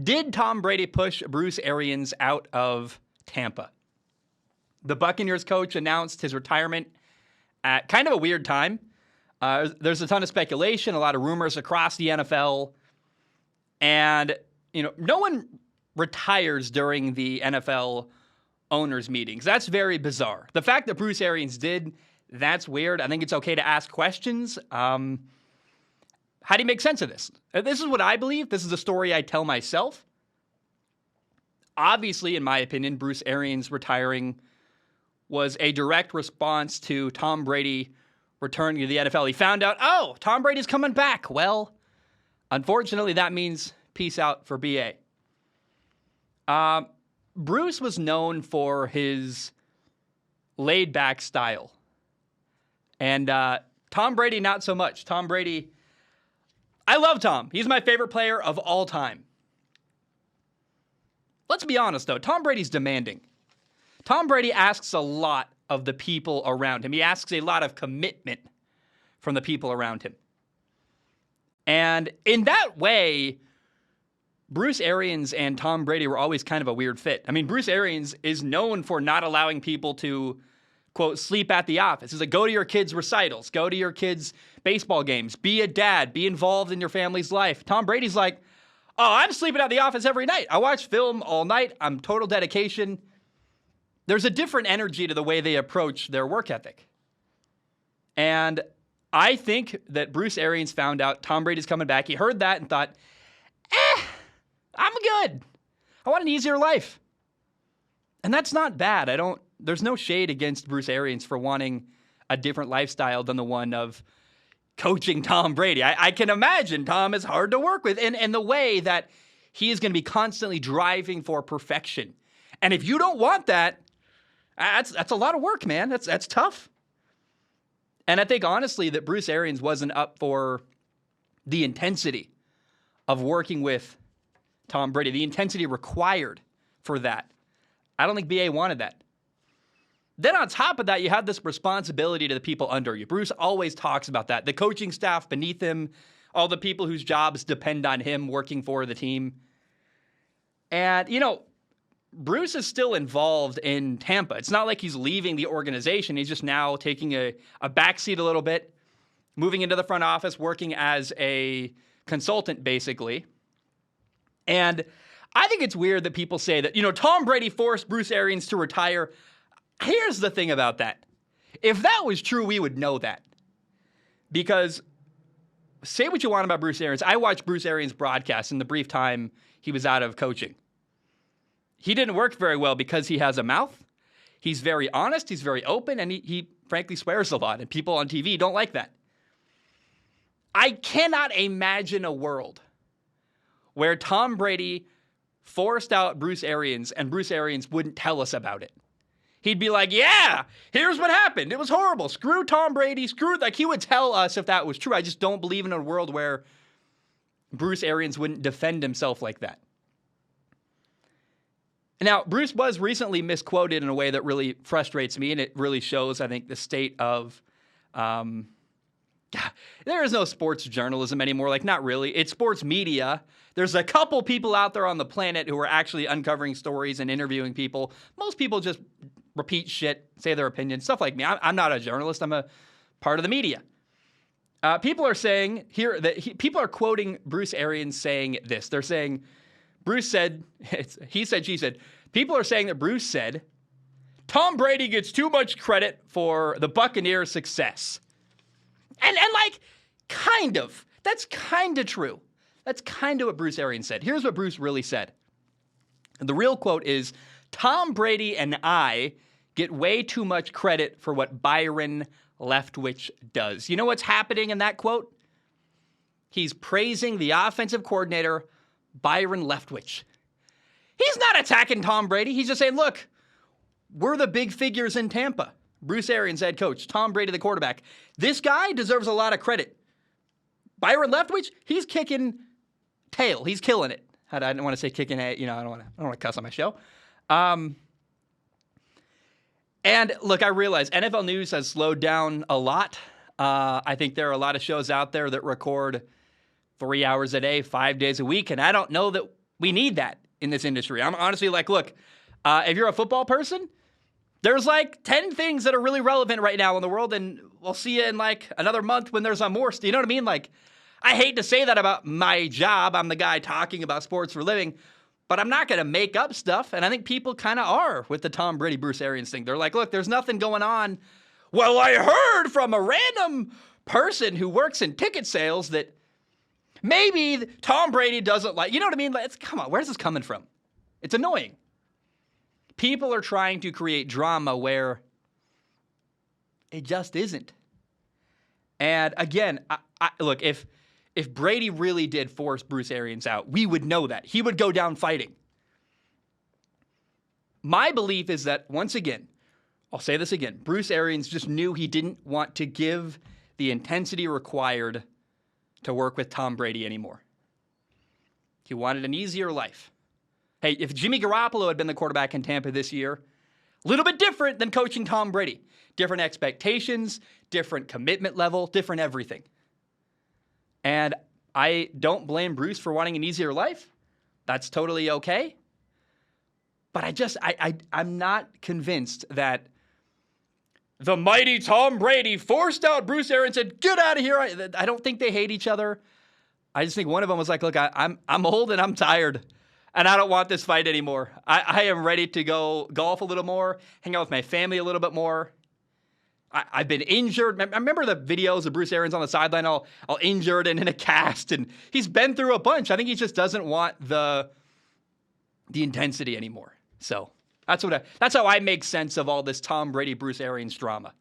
Did Tom Brady push Bruce Arians out of Tampa? The Buccaneers coach announced his retirement at kind of a weird time. There's a ton of speculation, a lot of rumors across the NFL. And, no one retires during the NFL owners' meetings. That's very bizarre. The fact that Bruce Arians did, that's weird. I think it's okay to ask questions. How do you make sense of this? This is what I believe. This is a story I tell myself. Obviously, in my opinion, Bruce Arians retiring was a direct response to Tom Brady returning to the NFL. He found out, Tom Brady's coming back. Well, unfortunately, that means peace out for BA. Bruce was known for his laid-back style. And Tom Brady, not so much. Tom Brady, I love Tom. He's my favorite player of all time. Let's be honest, though. Tom Brady's demanding. Tom Brady asks a lot of the people around him. He asks a lot of commitment from the people around him. And in that way, Bruce Arians and Tom Brady were always kind of a weird fit. I mean, Bruce Arians is known for not allowing people to, quote, sleep at the office. He's like, go to your kids' recitals, go to your kids' baseball games, be a dad, be involved in your family's life. Tom Brady's like, I'm sleeping at the office every night. I watch film all night. I'm total dedication. There's a different energy to the way they approach their work ethic. And I think that Bruce Arians found out Tom Brady's coming back. He heard that and thought, I'm good. I want an easier life. And that's not bad. There's no shade against Bruce Arians for wanting a different lifestyle than the one of coaching Tom Brady. I can imagine Tom is hard to work with and the way that he is going to be constantly driving for perfection. And if you don't want that, that's a lot of work, man. That's tough. And I think, honestly, that Bruce Arians wasn't up for the intensity of working with Tom Brady, the intensity required for that. I don't think BA wanted that. Then on top of that, you have this responsibility to the people under you. Bruce always talks about that. The coaching staff beneath him, all the people whose jobs depend on him working for the team. And, Bruce is still involved in Tampa. It's not like he's leaving the organization. He's just now taking a backseat a little bit, moving into the front office, working as a consultant, basically. And I think it's weird that people say that, Tom Brady forced Bruce Arians to retire. Here's the thing about that. If that was true, we would know that. Because say what you want about Bruce Arians. I watched Bruce Arians broadcast in the brief time he was out of coaching. He didn't work very well because he has a mouth. He's very honest. He's very open. And he frankly swears a lot. And people on TV don't like that. I cannot imagine a world where Tom Brady forced out Bruce Arians and Bruce Arians wouldn't tell us about it. He'd be like, yeah, here's what happened. It was horrible. Screw Tom Brady. He would tell us if that was true. I just don't believe in a world where Bruce Arians wouldn't defend himself like that. Now, Bruce was recently misquoted in a way that really frustrates me, and it really shows, I think, the state of there is no sports journalism anymore. Like, not really. It's sports media. There's a couple people out there on the planet who are actually uncovering stories and interviewing people. Most people just repeat shit, say their opinion, stuff like me. I'm not a journalist. I'm a part of the media. People are saying here that people are quoting Bruce Arians saying this. They're saying, Bruce said, he said, she said. People are saying that Bruce said, Tom Brady gets too much credit for the Buccaneers' success. And like, kind of. That's kind of true. That's kind of what Bruce Arians said. Here's what Bruce really said. The real quote is, Tom Brady and I get way too much credit for what Byron Leftwich does. You know what's happening in that quote? He's praising the offensive coordinator, Byron Leftwich. He's not attacking Tom Brady. He's just saying, look, we're the big figures in Tampa. Bruce Arians, head coach. Tom Brady, the quarterback. This guy deserves a lot of credit. Byron Leftwich, he's kicking tail. He's killing it. I didn't want to say kicking it. I don't want to cuss on my show. And look, I realize NFL news has slowed down a lot. I think there are a lot of shows out there that record 3 hours a day, 5 days a week. And I don't know that We need that in this industry. I'm honestly like, look, if you're a football person, there's like 10 things that are really relevant right now in the world, and we'll see you in like another month when there's more. You know what I mean? Like, I hate to say that about my job. I'm the guy talking about sports for a living, but I'm not going to make up stuff. And I think people kind of are with the Tom Brady, Bruce Arians thing. They're like, look, there's nothing going on. Well, I heard from a random person who works in ticket sales that maybe Tom Brady doesn't like, you know what I mean? Like, come on, where's this coming from? It's annoying. People are trying to create drama where it just isn't. And again, look, if Brady really did force Bruce Arians out, we would know that. He would go down fighting. My belief is that, once again, I'll say this again, Bruce Arians just knew he didn't want to give the intensity required to work with Tom Brady anymore. He wanted an easier life. Hey, if Jimmy Garoppolo had been the quarterback in Tampa this year, a little bit different than coaching Tom Brady. Different expectations, different commitment level, different everything. And I don't blame Bruce for wanting an easier life. That's totally okay. But I'm not convinced that the mighty Tom Brady forced out Bruce Arians and said, get out of here. I don't think they hate each other. I just think one of them was like, look, I'm old and I'm tired. And I don't want this fight anymore. I am ready to go golf a little more, hang out with my family a little bit more. I've been injured. I remember the videos of Bruce Arians on the sideline, all injured and in a cast. And he's been through a bunch. I think he just doesn't want the intensity anymore. So that's how I make sense of all this Tom Brady, Bruce Arians drama.